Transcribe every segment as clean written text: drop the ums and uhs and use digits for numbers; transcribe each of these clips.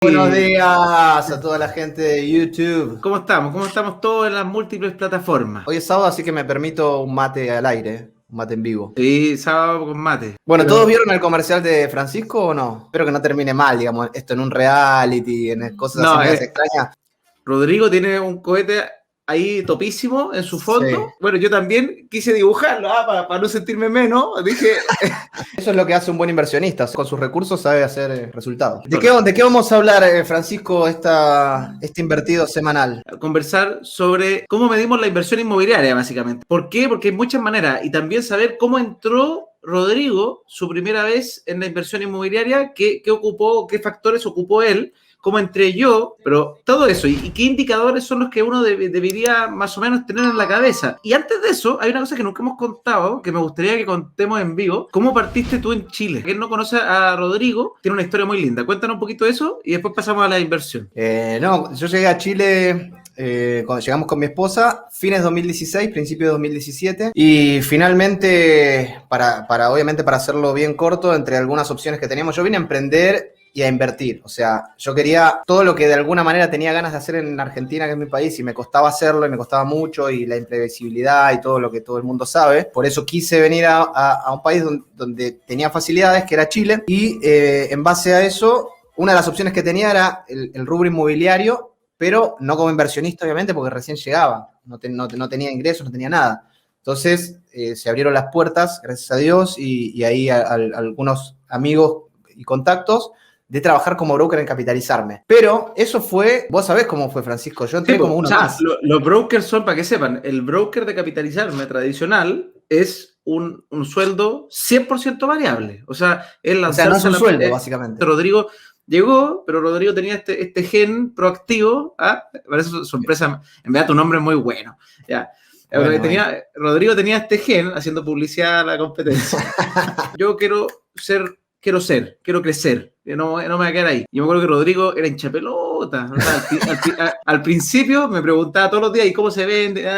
Buenos días a toda la gente de YouTube. ¿Cómo estamos? ¿Cómo estamos todos en las múltiples plataformas? Hoy es sábado, así que me permito un mate al aire, un mate en vivo. Sí, sábado con mate. Bueno, Pero ¿todos vieron el comercial de Francisco o no? Espero que no termine mal, digamos, esto en un reality, en cosas así no, medias extrañas. Rodrigo tiene un cohete ahí topísimo en su Sí. fondo. Bueno, yo también quise dibujarlo para no sentirme menos. Dije, Eso es lo que hace un buen inversionista. Con sus recursos sabe hacer resultados. ¿De qué vamos a hablar, Francisco, este invertido semanal? conversar sobre cómo medimos la inversión inmobiliaria, básicamente. ¿Por qué? Porque hay muchas maneras. Y también saber cómo entró Rodrigo su primera vez en la inversión inmobiliaria, qué ocupó, qué factores ocupó él, cómo entré yo, pero todo eso, y qué indicadores son los que uno debería más o menos tener en la cabeza. Y antes de eso, hay una cosa que nunca hemos contado, que me gustaría que contemos en vivo. ¿Cómo partiste tú en Chile? Quien no conoce a Rodrigo, tiene una historia muy linda. Cuéntanos un poquito de eso y después pasamos a la inversión. No, yo llegué a Chile cuando llegamos con mi esposa, fines 2016, principio de 2017, y finalmente, obviamente para hacerlo bien corto, entre algunas opciones que teníamos, yo vine a emprender y a invertir. O sea, yo quería todo lo que de alguna manera tenía ganas de hacer en Argentina, que es mi país, y me costaba hacerlo, y me costaba mucho, y la imprevisibilidad y todo lo que todo el mundo sabe. Por eso quise venir a un país donde tenía facilidades, que era Chile, y en base a eso, una de las opciones que tenía era el rubro inmobiliario, pero no como inversionista, obviamente, porque recién llegaba, no tenía ingresos, no tenía nada. Entonces se abrieron las puertas, gracias a Dios, y ahí algunos amigos y contactos de trabajar como broker en capitalizarme. Pero eso fue, vos sabés cómo fue, Francisco, yo entré como uno más. Los brokers son, para que sepan, el broker de capitalizarme tradicional es un sueldo 100% variable. O sea, es lanzarse no es un sueldo, básicamente. Rodrigo llegó, pero Rodrigo tenía este gen proactivo. Para eso su empresa, en verdad tu nombre es muy bueno. Ya. Rodrigo tenía este gen haciendo publicidad a la competencia. Yo quiero crecer, no me voy a quedar ahí. Yo me acuerdo que Rodrigo era hincha pelota. O sea, al principio me preguntaba todos los días, ¿y cómo se vende?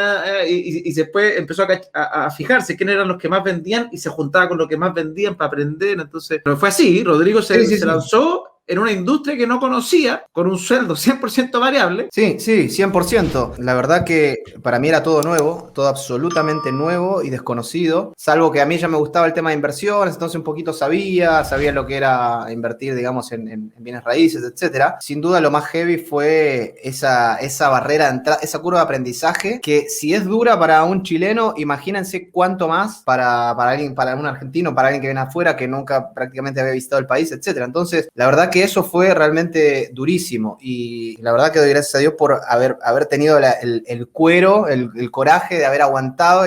Y después empezó a fijarse quiénes eran los que más vendían y se juntaba con los que más vendían para aprender. Entonces, pero fue así, Rodrigo se lanzó en una industria que no conocía, con un sueldo 100% variable. Sí, 100%. La verdad que para mí era todo nuevo, todo absolutamente nuevo y desconocido, salvo que a mí ya me gustaba el tema de inversiones, entonces un poquito sabía lo que era invertir, digamos, en bienes raíces, etcétera. Sin duda lo más heavy fue esa barrera de entrada, esa curva de aprendizaje, que si es dura para un chileno, imagínense cuánto más para un argentino, para alguien que viene afuera, que nunca prácticamente había visitado el país, etcétera. Entonces, la verdad que eso fue realmente durísimo y la verdad que doy gracias a Dios por haber tenido el cuero, el coraje de haber aguantado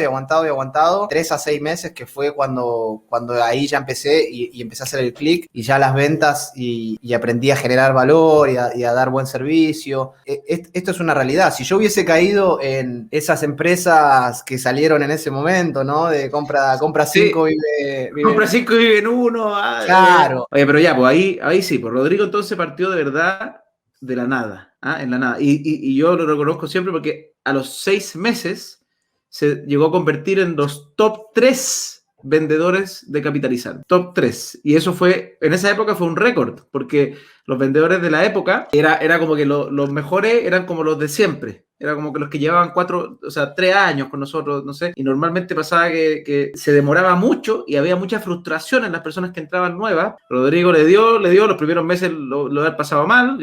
3 a 6 meses, que fue cuando ahí ya empecé y empecé a hacer el clic y ya las ventas y aprendí a generar valor y a dar buen servicio. Esto es una realidad. Si yo hubiese caído en esas empresas que salieron en ese momento, ¿no? De compra 5, vive... Compra 5 y vive en 1. Claro. Oye, pero ya, pues ahí sí, pues Rodrigo entonces partió de verdad de la nada, en la nada. Y yo lo reconozco siempre porque a los 6 meses se llegó a convertir en los top 3 vendedores de capitalizar. Top 3. Y eso en esa época fue un récord, porque los vendedores de la época era como que los mejores eran como los de siempre. Era como que los que llevaban 3 años con nosotros, no sé. Y normalmente pasaba que se demoraba mucho y había mucha frustración en las personas que entraban nuevas. Rodrigo le dio, los primeros meses lo había pasado mal.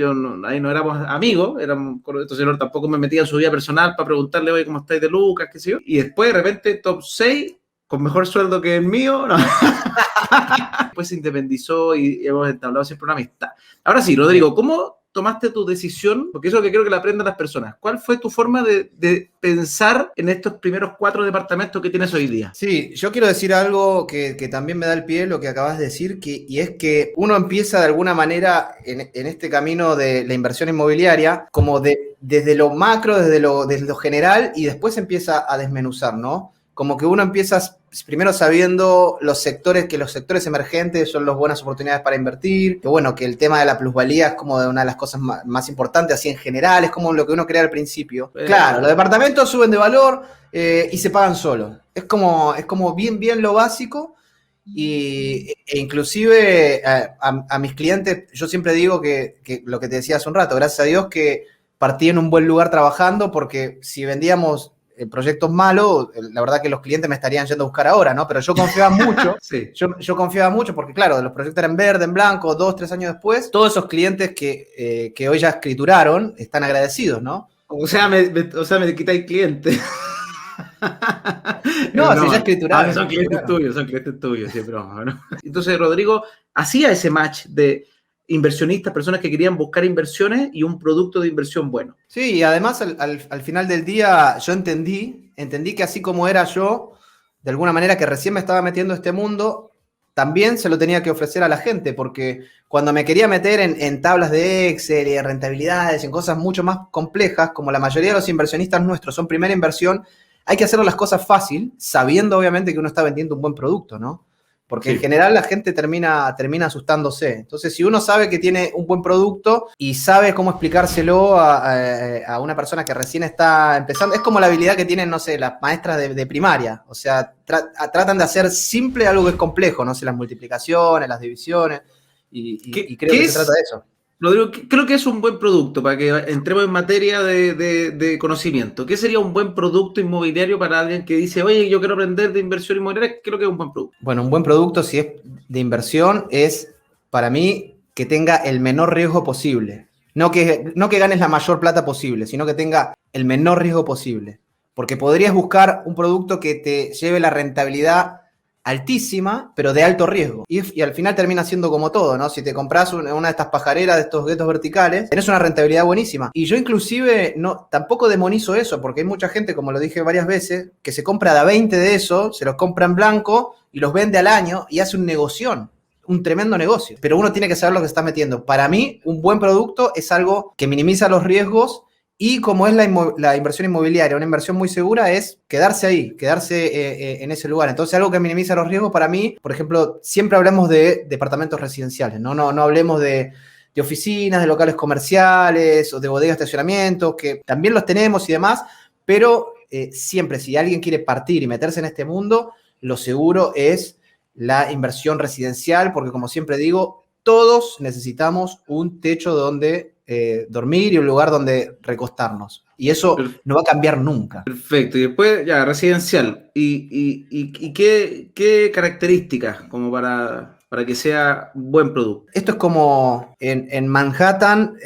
Ahí no éramos amigos. Entonces tampoco me metía en su vida personal para preguntarle, oye, ¿cómo estáis de Lucas? ¿Qué sé yo? Y después, de repente, top 6, con mejor sueldo que el mío. No. Después se independizó y hemos entablado siempre una amistad. Ahora sí, Rodrigo, ¿cómo tomaste tu decisión? Porque eso es lo que quiero que la aprendan las personas. ¿Cuál fue tu forma de pensar en estos primeros 4 departamentos que tienes hoy día? Sí, yo quiero decir algo que también me da el pie, lo que acabas de decir, y es que uno empieza de alguna manera en este camino de la inversión inmobiliaria, como desde lo macro, desde lo general, y después empieza a desmenuzar, ¿no? Como que uno empieza primero sabiendo que los sectores emergentes son las buenas oportunidades para invertir, que bueno, que el tema de la plusvalía es como una de las cosas más importantes, así en general, es como lo que uno crea al principio. Claro, los departamentos suben de valor y se pagan solos. Es como bien lo básico. e inclusive a mis clientes, yo siempre digo que lo que te decía hace un rato, gracias a Dios que partí en un buen lugar trabajando, porque si vendíamos proyectos malos, la verdad que los clientes me estarían yendo a buscar ahora, ¿no? Pero yo confiaba mucho, Sí. yo confiaba mucho porque, claro, los proyectos eran en verde, en blanco, 2, 3 años después, todos esos clientes que hoy ya escrituraron están agradecidos, ¿no? O sea, me quitáis clientes. No, si ya escrituraron. Son clientes tuyos, sí, es broma, ¿no? Entonces, Rodrigo hacía ese match de inversionistas, personas que querían buscar inversiones y un producto de inversión bueno. Sí, y además al final del día yo entendí que así como era yo, de alguna manera que recién me estaba metiendo a este mundo, también se lo tenía que ofrecer a la gente, porque cuando me quería meter en tablas de Excel y en rentabilidades, en cosas mucho más complejas, como la mayoría de los inversionistas nuestros son primera inversión, hay que hacer las cosas fácil, sabiendo obviamente que uno está vendiendo un buen producto, ¿no? Porque sí, en general la gente termina asustándose. Entonces, si uno sabe que tiene un buen producto y sabe cómo explicárselo a una persona que recién está empezando, es como la habilidad que tienen, no sé, las maestras de primaria. O sea, tratan de hacer simple algo que es complejo, no sé, las multiplicaciones, las divisiones, y creo que se trata de eso. Rodrigo, creo que es un buen producto para que entremos en materia de conocimiento. ¿Qué sería un buen producto inmobiliario para alguien que dice, oye, yo quiero aprender de inversión inmobiliaria? Creo que es un buen producto. Bueno, un buen producto, si es de inversión, es para mí que tenga el menor riesgo posible. No que ganes la mayor plata posible, sino que tenga el menor riesgo posible. Porque podrías buscar un producto que te lleve la rentabilidad altísima, pero de alto riesgo. Y al final termina siendo como todo, ¿no? Si te compras una de estas pajareras, de estos guetos verticales, tenés una rentabilidad buenísima. Y yo inclusive tampoco demonizo eso, porque hay mucha gente, como lo dije varias veces, que se compra de a 20 de eso, se los compra en blanco y los vende al año y hace un negoción. Un tremendo negocio. Pero uno tiene que saber lo que se está metiendo. Para mí, un buen producto es algo que minimiza los riesgos. Y como es la inversión inmobiliaria, una inversión muy segura es quedarse ahí, quedarse en ese lugar. Entonces, algo que minimiza los riesgos para mí, por ejemplo, siempre hablemos de departamentos residenciales, no hablemos de oficinas, de locales comerciales o de bodegas de estacionamiento, que también los tenemos y demás, pero siempre si alguien quiere partir y meterse en este mundo, lo seguro es la inversión residencial, porque como siempre digo, todos necesitamos un techo donde dormir y un lugar donde recostarnos. Y eso no va a cambiar nunca. Perfecto. Y después, ya, residencial. ¿Y qué características como para que sea un buen producto? Esto es como en Manhattan,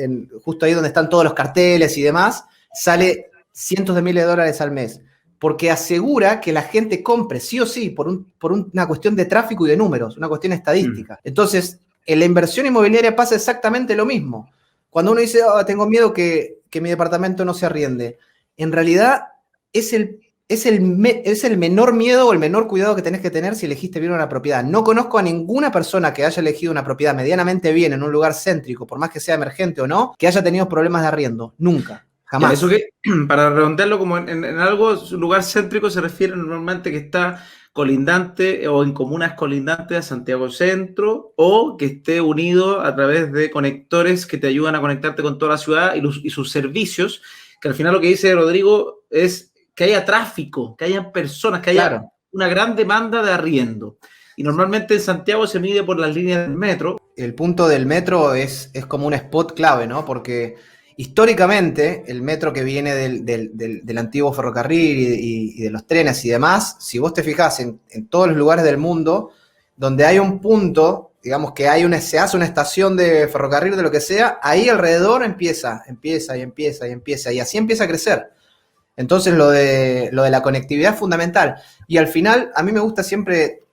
justo ahí donde están todos los carteles y demás, sale cientos de miles de dólares al mes. Porque asegura que la gente compre sí o sí por una cuestión de tráfico y de números, una cuestión estadística. Entonces, en la inversión inmobiliaria pasa exactamente lo mismo. Cuando uno dice, oh, tengo miedo que mi departamento no se arriende, en realidad es el menor miedo o el menor cuidado que tenés que tener si elegiste bien una propiedad. No conozco a ninguna persona que haya elegido una propiedad medianamente bien en un lugar céntrico, por más que sea emergente o no, que haya tenido problemas de arriendo. Nunca. Jamás. Ya, eso que, para redondearlo, como en algo, lugar céntrico se refiere normalmente que está colindante o en comunas colindantes a Santiago Centro, o que esté unido a través de conectores que te ayudan a conectarte con toda la ciudad y sus servicios, que al final lo que dice Rodrigo es que haya tráfico, que haya personas, que haya una gran demanda de arriendo. Y normalmente en Santiago se mide por las líneas del metro. El punto del metro es como un spot clave, ¿no? Porque históricamente, el metro que viene del antiguo ferrocarril y de los trenes y demás, si vos te fijás en todos los lugares del mundo, donde hay un punto, digamos que se hace una estación de ferrocarril, de lo que sea, ahí alrededor empieza, y así empieza a crecer. Entonces, lo de la conectividad es fundamental. Y al final, a mí me gusta siempre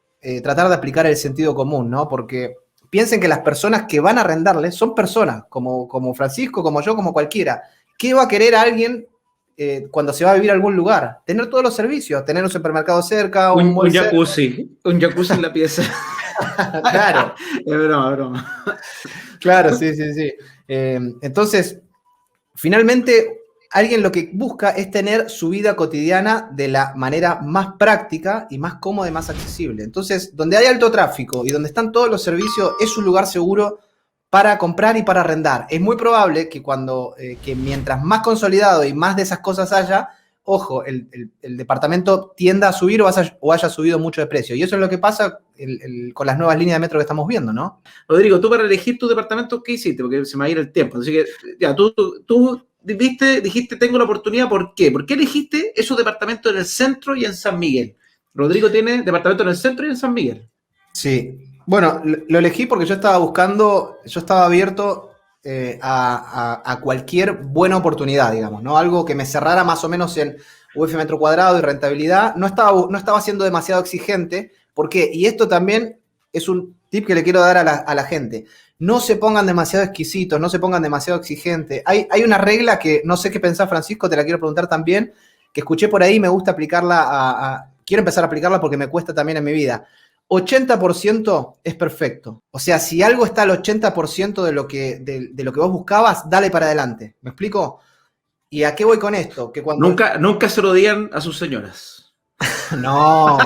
tratar de aplicar el sentido común, ¿no? Porque piensen que las personas que van a arrendarles son personas, como Francisco, como yo, como cualquiera. ¿Qué va a querer alguien cuando se va a vivir a algún lugar? Tener todos los servicios, tener un supermercado cerca, un jacuzzi, un jacuzzi en la pieza. Claro. Es broma. Claro, sí. Entonces, finalmente, alguien lo que busca es tener su vida cotidiana de la manera más práctica y más cómoda y más accesible. Entonces, donde hay alto tráfico y donde están todos los servicios, es un lugar seguro para comprar y para arrendar. Es muy probable que que mientras más consolidado y más de esas cosas haya, ojo, el departamento tienda a subir o haya subido mucho de precio. Y eso es lo que pasa con las nuevas líneas de metro que estamos viendo, ¿no? Rodrigo, tú para elegir tu departamento, ¿qué hiciste? Porque se me va a ir el tiempo. Así que, ya, tú dijiste, tengo la oportunidad, ¿por qué? ¿Por qué elegiste esos departamentos en el centro y en San Miguel? Rodrigo tiene departamento en el centro y en San Miguel. Sí. Bueno, lo elegí porque yo estaba abierto a cualquier buena oportunidad, digamos, ¿no? Algo que me cerrara más o menos en UF metro cuadrado y rentabilidad. No estaba siendo demasiado exigente. ¿Por qué? Y esto también es un tip que le quiero dar a la gente. No se pongan demasiado exquisitos, no se pongan demasiado exigentes. Hay una regla que no sé qué pensás, Francisco, te la quiero preguntar también, que escuché por ahí, me gusta aplicarla quiero empezar a aplicarla porque me cuesta también en mi vida. 80% es perfecto. O sea, si algo está al 80% de lo que vos buscabas, dale para adelante. ¿Me explico? ¿Y a qué voy con esto? Que cuando... Nunca se lo digan a sus señoras. No.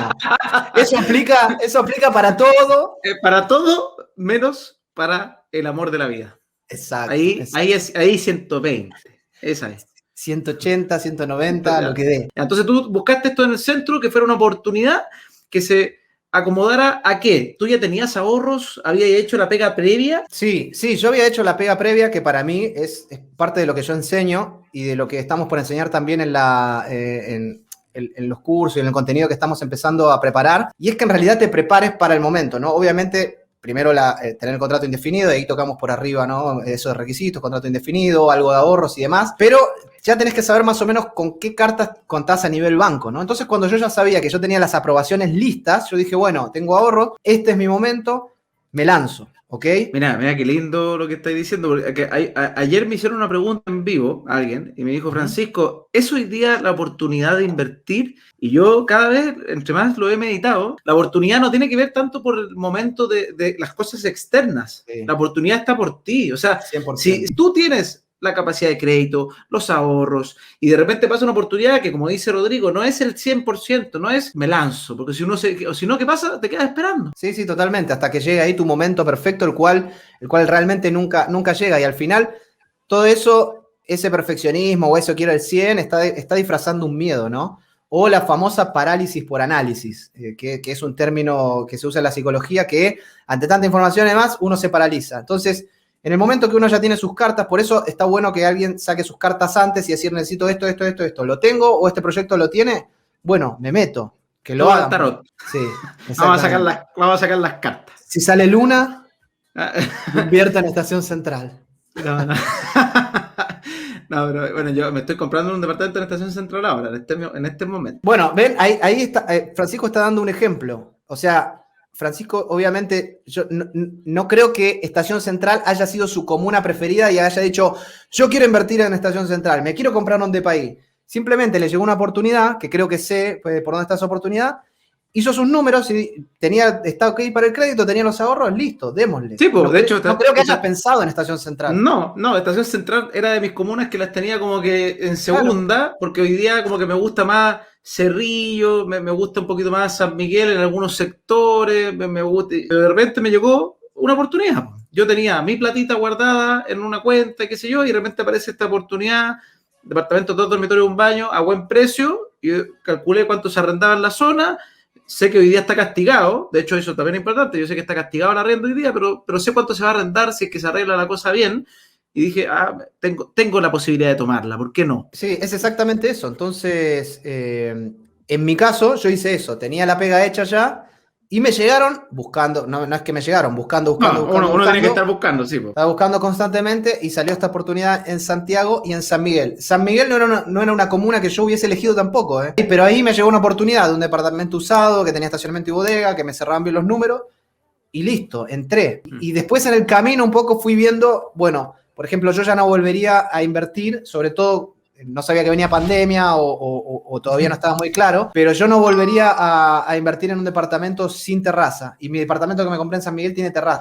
Eso aplica para todo. Para todo, menos para el amor de la vida. Exacto. Ahí 120. Esa es. 180, 190, lo que dé. Entonces tú buscaste esto en el centro, que fuera una oportunidad que se acomodara a qué. ¿Tú ya tenías ahorros? ¿Habías hecho la pega previa? Sí, yo había hecho la pega previa, que para mí es parte de lo que yo enseño y de lo que estamos por enseñar también en los cursos y en el contenido que estamos empezando a preparar. Y es que en realidad te prepares para el momento, ¿no? Obviamente, primero tener el contrato indefinido, y ahí tocamos por arriba, ¿no? Esos requisitos, contrato indefinido, algo de ahorros y demás. Pero ya tenés que saber más o menos con qué cartas contás a nivel banco, ¿no? Entonces, cuando yo ya sabía que yo tenía las aprobaciones listas, yo dije, bueno, tengo ahorros, este es mi momento, me lanzo, ¿ok? Mira qué lindo lo que estáis diciendo. Porque ayer me hicieron una pregunta en vivo a alguien y me dijo, Francisco, ¿es hoy día la oportunidad de invertir? Y yo cada vez, entre más lo he meditado, la oportunidad no tiene que ver tanto por el momento de las cosas externas. Sí. La oportunidad está por ti. O sea, 100%. Si tú tienes la capacidad de crédito, los ahorros, y de repente pasa una oportunidad que, como dice Rodrigo, no es el 100%, no es me lanzo, porque si no, ¿qué pasa? Te quedas esperando. Sí, totalmente, hasta que llegue ahí tu momento perfecto, el cual realmente nunca llega, y al final todo eso, ese perfeccionismo o eso quiero el 100, está disfrazando un miedo, ¿no? O la famosa parálisis por análisis, que es un término que se usa en la psicología, que ante tanta información y demás, uno se paraliza. Entonces, en el momento que uno ya tiene sus cartas, por eso está bueno que alguien saque sus cartas antes y decir, necesito esto, ¿lo tengo o este proyecto lo tiene? Bueno, me meto, que lo hagan. Tarot. Sí, vamos a sacar las cartas. Si sale luna, invierta en Estación Central. No. No, pero bueno, yo me estoy comprando un departamento en Estación Central ahora, en este momento. Bueno, ven, ahí está, Francisco está dando un ejemplo. O sea, Francisco, obviamente, yo no creo que Estación Central haya sido su comuna preferida y haya dicho, yo quiero invertir en Estación Central, me quiero comprar un DPI. Simplemente le llegó una oportunidad, que creo que sé por dónde está esa oportunidad, hizo sus números y está ok para el crédito, tenía los ahorros, listo, démosle. Sí, pues, de hecho... No creo que hayas pensado en Estación Central. No, Estación Central era de mis comunas que las tenía como que en segunda, claro. Porque hoy día como que me gusta más Cerrillo, me gusta un poquito más San Miguel en algunos sectores, me gusta, pero de repente me llegó una oportunidad. Yo tenía mi platita guardada en una cuenta, qué sé yo, y de repente aparece esta oportunidad, departamento, 2 dormitorios, un baño, a buen precio, y calculé cuánto se arrendaba en la zona. Sé que hoy día está castigado, de hecho eso también es importante, yo sé que está castigado el arriendo hoy día, pero sé cuánto se va a arrendar si es que se arregla la cosa bien, y dije, tengo la posibilidad de tomarla, ¿por qué no? Sí, es exactamente eso. Entonces, en mi caso, yo hice eso, tenía la pega hecha ya, y me llegaron buscando, no es que me llegaron, buscando. Uno tiene que estar buscando, sí. Estaba buscando constantemente y salió esta oportunidad en Santiago y en San Miguel. San Miguel no era una comuna que yo hubiese elegido tampoco, pero ahí me llegó una oportunidad de un departamento usado, que tenía estacionamiento y bodega, que me cerraban bien los números, y listo, entré. Y después en el camino un poco fui viendo, bueno, por ejemplo, yo ya no volvería a invertir, sobre todo, no sabía que venía pandemia o todavía no estaba muy claro, pero yo no volvería a invertir en un departamento sin terraza. Y mi departamento que me compré en San Miguel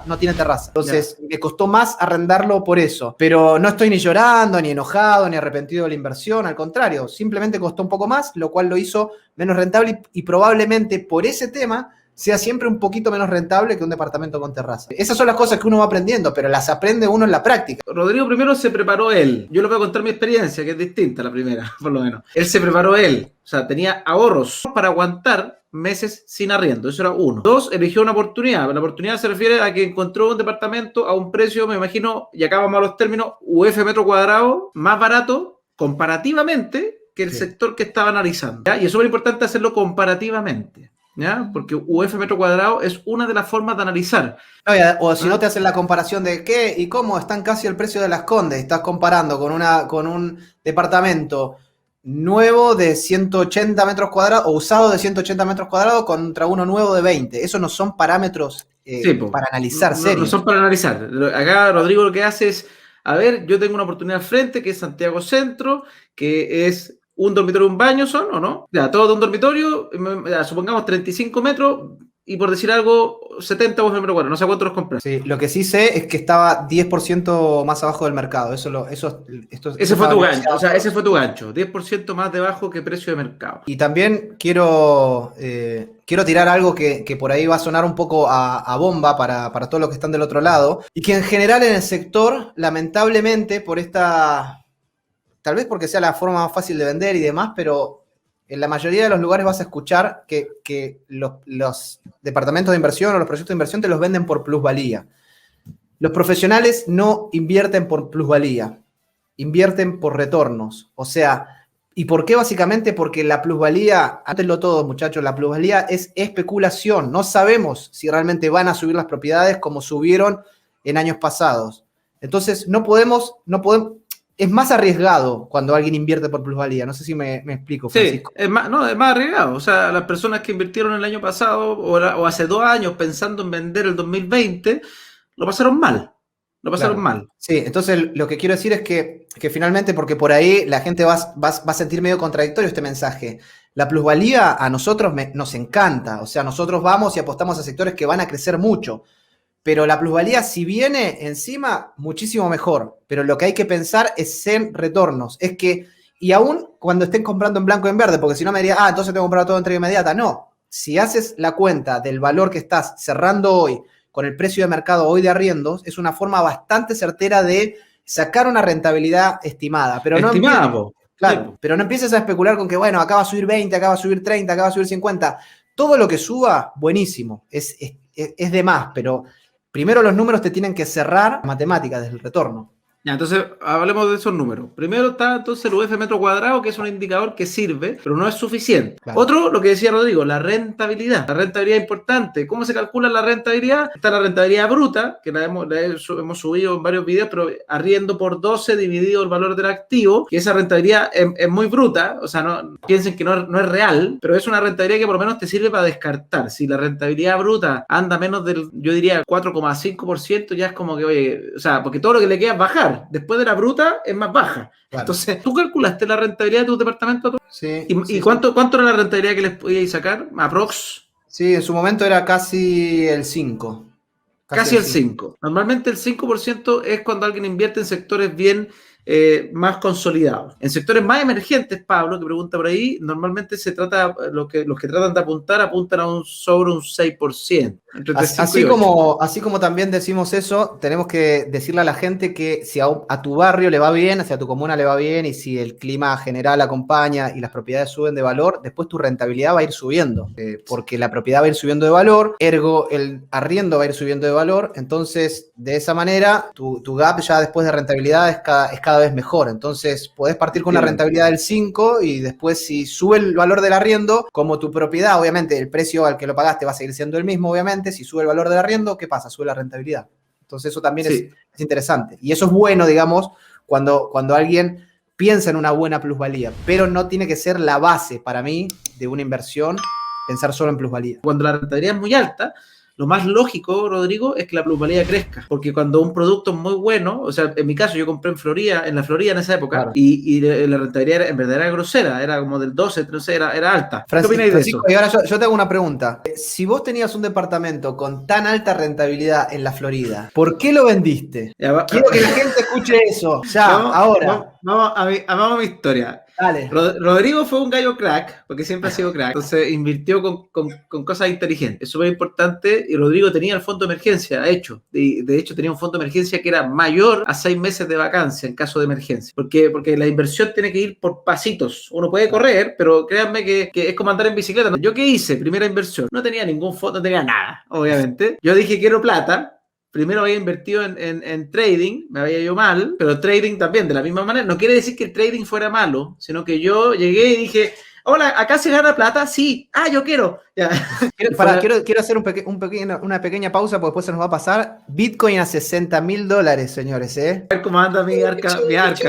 no tiene terraza. Entonces, me costó más arrendarlo por eso. Pero no estoy ni llorando, ni enojado, ni arrepentido de la inversión. Al contrario, simplemente costó un poco más, lo cual lo hizo menos rentable y probablemente por ese tema sea siempre un poquito menos rentable que un departamento con terraza. Esas son las cosas que uno va aprendiendo, pero las aprende uno en la práctica. Rodrigo primero se preparó él. Yo le voy a contar mi experiencia, que es distinta a la primera, por lo menos. Él se preparó él. O sea, tenía ahorros para aguantar meses sin arriendo. Eso era uno. Dos, eligió una oportunidad. La oportunidad se refiere a que encontró un departamento a un precio, me imagino, y acá vamos a los términos, UF metro cuadrado, más barato comparativamente que el sector que estaba analizando. ¿Ya? Y es súper importante hacerlo comparativamente. ¿Ya? Porque UF metro cuadrado es una de las formas de analizar. O si no te hacen la comparación de qué y cómo están casi al precio de Las Condes. Estás comparando con un departamento nuevo de 180 metros cuadrados o usado de 180 metros cuadrados contra uno nuevo de 20. Esos no son parámetros para analizar serios. No son para analizar. Acá Rodrigo lo que hace es, a ver, yo tengo una oportunidad al frente que es Santiago Centro, que es un dormitorio y un baño son, ¿o no? Ya, todo de un dormitorio, ya, supongamos 35 metros y por decir algo, 70 UF metro cuadrado. No sé cuánto los compras. Sí, lo que sí sé es que estaba 10% más abajo del mercado. Ese fue tu gancho, o sea, ese fue tu gancho. 10% más debajo que precio de mercado. Y también quiero tirar algo que por ahí va a sonar un poco a bomba para todos los que están del otro lado. Y que en general en el sector, lamentablemente, por esta... Tal vez porque sea la forma más fácil de vender y demás, pero en la mayoría de los lugares vas a escuchar que los departamentos de inversión o los proyectos de inversión te los venden por plusvalía. Los profesionales no invierten por plusvalía, invierten por retornos. O sea, ¿y por qué? Básicamente porque la plusvalía, antes todo, muchachos, la plusvalía es especulación. No sabemos si realmente van a subir las propiedades como subieron en años pasados. Entonces, no podemos. Es más arriesgado cuando alguien invierte por plusvalía. No sé si me explico, Francisco. Sí, es más arriesgado. O sea, las personas que invirtieron el año pasado o hace 2 años pensando en vender el 2020, lo pasaron mal. Mal. Sí, entonces lo que quiero decir es que finalmente, porque por ahí la gente va a sentir medio contradictorio este mensaje. La plusvalía a nosotros nos encanta. O sea, nosotros vamos y apostamos a sectores que van a crecer mucho. Pero la plusvalía, si viene encima, muchísimo mejor. Pero lo que hay que pensar es en retornos. Es que, y aún cuando estén comprando en blanco y en verde, porque si no me diría, entonces tengo que comprar todo en entrega inmediata. No, si haces la cuenta del valor que estás cerrando hoy con el precio de mercado hoy de arriendos, es una forma bastante certera de sacar una rentabilidad estimada. Pero no claro, pero no empieces a especular con que, bueno, acá va a subir 20, acá va a subir 30, acá va a subir 50. Todo lo que suba, buenísimo. Es de más, pero... Primero los números te tienen que cerrar matemáticas desde el retorno. Ya, entonces hablemos de esos números. Primero está entonces el UF metro cuadrado, que es un indicador que sirve, pero no es suficiente. Claro. Otro, lo que decía Rodrigo, la rentabilidad. La rentabilidad es importante. ¿Cómo se calcula la rentabilidad? Está la rentabilidad bruta, que la hemos subido en varios videos, pero arriendo por 12 dividido el valor del activo, que esa rentabilidad es muy bruta, o sea, no piensen que no es real, pero es una rentabilidad que por lo menos te sirve para descartar. Si la rentabilidad bruta anda menos del, yo diría, 4,5%, ya es como que, oye, o sea, porque todo lo que le queda es bajar. Después de la bruta es más baja. Claro. Entonces, ¿tú calculaste la rentabilidad de tu departamento? Sí. ¿Y cuánto era la rentabilidad que les podíais sacar? ¿Aprox? Sí, en su momento era casi el 5. Casi el 5. Normalmente el 5% es cuando alguien invierte en sectores bien más consolidados. En sectores más emergentes, Pablo, que pregunta por ahí, normalmente se trata, los que tratan de apuntan a sobre un 6%. Así como también decimos eso, tenemos que decirle a la gente que si a tu barrio le va bien, si a tu comuna le va bien y si el clima general acompaña y las propiedades suben de valor, después tu rentabilidad va a ir subiendo, porque la propiedad va a ir subiendo de valor, ergo el arriendo va a ir subiendo de valor, entonces de esa manera tu gap ya después de rentabilidad es cada vez mejor. Entonces podés partir con una rentabilidad del 5 y después si sube el valor del arriendo, como tu propiedad, obviamente el precio al que lo pagaste va a seguir siendo el mismo, obviamente, si sube el valor del arriendo, ¿qué pasa? Sube la rentabilidad. Entonces eso también es interesante. Y eso es bueno, digamos, cuando alguien piensa en una buena plusvalía, pero no tiene que ser la base para mí de una inversión, pensar solo en plusvalía. Cuando la rentabilidad es muy alta, lo más lógico, Rodrigo, es que la plusvalía crezca, porque cuando un producto es muy bueno, o sea, en mi caso yo compré en la Florida en esa época, claro, y la rentabilidad en verdad era grosera, era como del 12, entonces era alta. ¿Qué opináis de eso? Y ahora yo te hago una pregunta. Si vos tenías un departamento con tan alta rentabilidad en la Florida, ¿por qué lo vendiste? Quiero que la gente escuche eso, ya, ahora. Vamos a mi historia. Dale. Rodrigo fue un gallo crack, porque siempre ha sido crack. Entonces invirtió con cosas inteligentes. Es súper importante. Y Rodrigo tenía el fondo de emergencia hecho. De hecho, tenía un fondo de emergencia que era mayor a 6 meses de vacancia en caso de emergencia. Porque la inversión tiene que ir por pasitos. Uno puede correr, pero créanme que es como andar en bicicleta. ¿Yo qué hice? Primera inversión. No tenía ningún fondo, no tenía nada, obviamente. Yo dije, quiero plata. Primero había invertido en trading, me había ido mal, pero trading también de la misma manera. No quiere decir que el trading fuera malo, sino que yo llegué y dije, hola, ¿acá se gana plata? Sí. Ah, yo quiero. Ya. Quiero hacer una pequeña pausa porque después se nos va a pasar. Bitcoin a $60.000, señores, ¿eh? A ver cómo anda mi arca,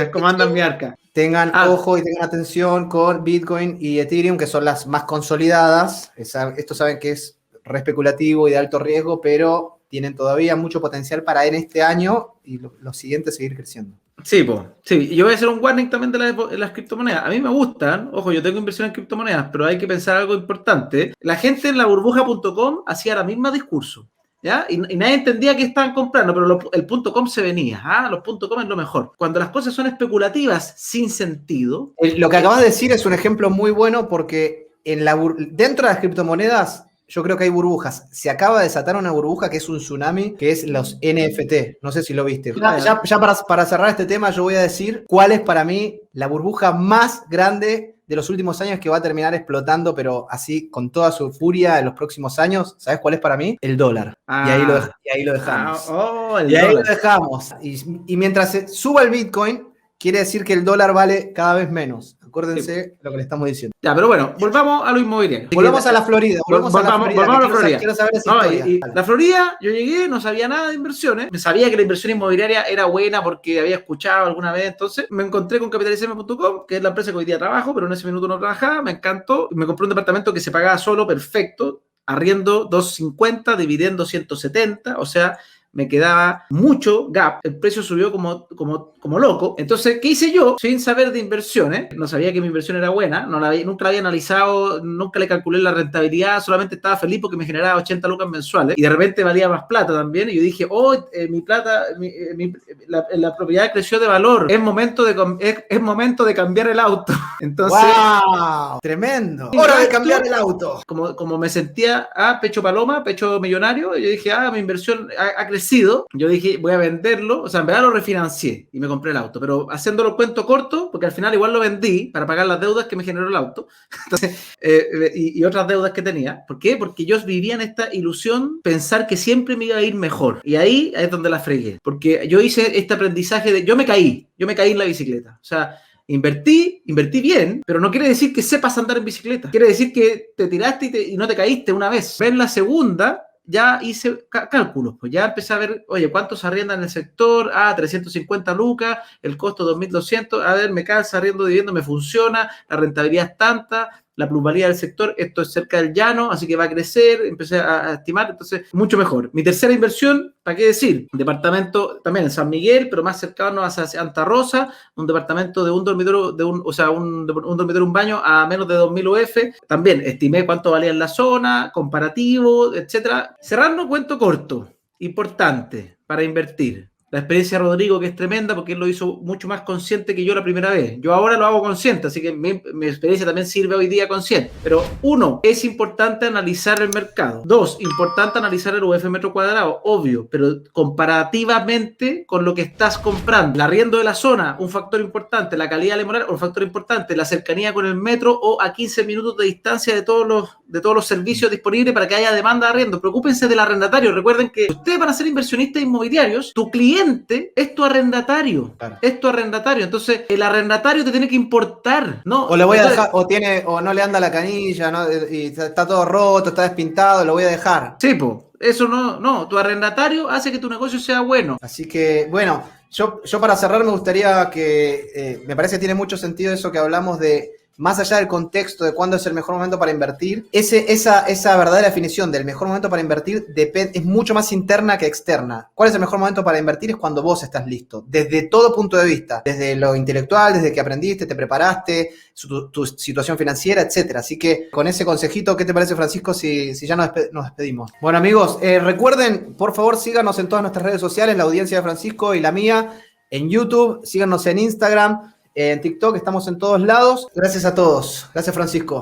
cómo anda mi arca. Tengan ojo y tengan atención con Bitcoin y Ethereum, que son las más consolidadas. Esto saben que es re especulativo y de alto riesgo, pero tienen todavía mucho potencial para en este año y los siguientes seguir creciendo. Sí, pues. Sí, y yo voy a hacer un warning también de las criptomonedas. A mí me gustan, ojo, yo tengo inversión en criptomonedas, pero hay que pensar algo importante. La gente en laburbuja.com hacía la misma discurso, ¿ya? Y nadie entendía que estaban comprando, pero el .com se venía, ¿ah? Los .com es lo mejor. Cuando las cosas son especulativas, sin sentido... Lo que acabas de decir es un ejemplo muy bueno porque dentro de las criptomonedas yo creo que hay burbujas. Se acaba de desatar una burbuja que es un tsunami, que es los NFT. No sé si lo viste. Ya para cerrar este tema, yo voy a decir cuál es para mí la burbuja más grande de los últimos años que va a terminar explotando, pero así con toda su furia en los próximos años. ¿Sabes cuál es para mí? El dólar. Y ahí lo dejamos. Ahí lo dejamos. Y mientras se suba el Bitcoin, quiere decir que el dólar vale cada vez menos. Acuérdense lo que le estamos diciendo. Ya, pero bueno, volvamos a lo inmobiliario. Volvamos a la Florida. Volvamos a la Florida. Quiero saber esa historia. Y la Florida, yo llegué, no sabía nada de inversiones. Me sabía que la inversión inmobiliaria era buena porque había escuchado alguna vez. Entonces me encontré con capitalism.com, que es la empresa que hoy día trabajo, pero en ese minuto no trabajaba. Me encantó. Me compré un departamento que se pagaba solo, perfecto. Arriendo 250, dividendo 170, o sea, me quedaba mucho gap, el precio subió como loco. Entonces, ¿qué hice yo? Sin saber de inversiones, no sabía que mi inversión era buena, nunca la había analizado, nunca le calculé la rentabilidad, solamente estaba feliz porque me generaba 80 lucas mensuales y de repente valía más plata también. Y yo dije, mi plata, la propiedad creció de valor, es momento de cambiar el auto. Entonces, ¡wow! ¡Tremendo! ¡Hora de cambiar el auto! Como me sentía pecho paloma, pecho millonario, yo dije, mi inversión ha crecido. Yo dije, voy a venderlo, o sea, en verdad lo refinancié y me compré el auto, pero haciéndolo cuento corto, porque al final igual lo vendí para pagar las deudas que me generó el auto. Entonces, y otras deudas que tenía. ¿Por qué? Porque yo vivía en esta ilusión, pensar que siempre me iba a ir mejor. Y ahí es donde la fregué, porque yo hice este aprendizaje yo me caí en la bicicleta. O sea, invertí bien, pero no quiere decir que sepas andar en bicicleta. Quiere decir que te tiraste y no te caíste una vez. Ves la segunda, ya hice cálculos, pues ya empecé a ver, oye, ¿cuánto se arrienda en el sector? 350 lucas, el costo 2.200, a ver, me calza, arriendo, dividendo, me funciona, la rentabilidad es tanta, la plusvalía del sector, esto es cerca del llano, así que va a crecer, empecé a estimar, entonces, mucho mejor. Mi tercera inversión, ¿para qué decir? Un departamento también en San Miguel, pero más cercano a Santa Rosa, un departamento de un dormitorio, un dormitorio, un baño a menos de 2.000 UF, también estimé cuánto valía en la zona, comparativo, etcétera. Cerrando cuento corto, importante para invertir. La experiencia de Rodrigo, que es tremenda, porque él lo hizo mucho más consciente que yo la primera vez. Yo ahora lo hago consciente, así que mi experiencia también sirve hoy día consciente. Pero 1, es importante analizar el mercado. 2, importante analizar el UF metro cuadrado, obvio, pero comparativamente con lo que estás comprando. El arriendo de la zona, un factor importante. La calidad laboral, un factor importante. La cercanía con el metro o a 15 minutos de distancia de todos los servicios disponibles para que haya demanda de arriendo. Preocúpense del arrendatario. Recuerden que ustedes van a ser inversionistas inmobiliarios. Tu cliente es tu arrendatario. Claro. Es tu arrendatario. Entonces, el arrendatario te tiene que importar, ¿no? O le voy a dejar, o no le anda la canilla, ¿no? Y está todo roto, está despintado, lo voy a dejar. Sí, pues. Eso no. Tu arrendatario hace que tu negocio sea bueno. Así que, bueno, yo para cerrar me gustaría que, me parece que tiene mucho sentido eso que hablamos de, más allá del contexto de cuándo es el mejor momento para invertir, esa verdadera definición del mejor momento para invertir es mucho más interna que externa. ¿Cuál es el mejor momento para invertir? Es cuando vos estás listo, desde todo punto de vista, desde lo intelectual, desde que aprendiste, te preparaste, tu situación financiera, etcétera. Así que con ese consejito, ¿qué te parece, Francisco, si ya nos despedimos? Bueno, amigos, recuerden, por favor, síganos en todas nuestras redes sociales, la audiencia de Francisco y la mía, en YouTube, síganos en Instagram. en TikTok, estamos en todos lados. Gracias a todos. Gracias, Francisco.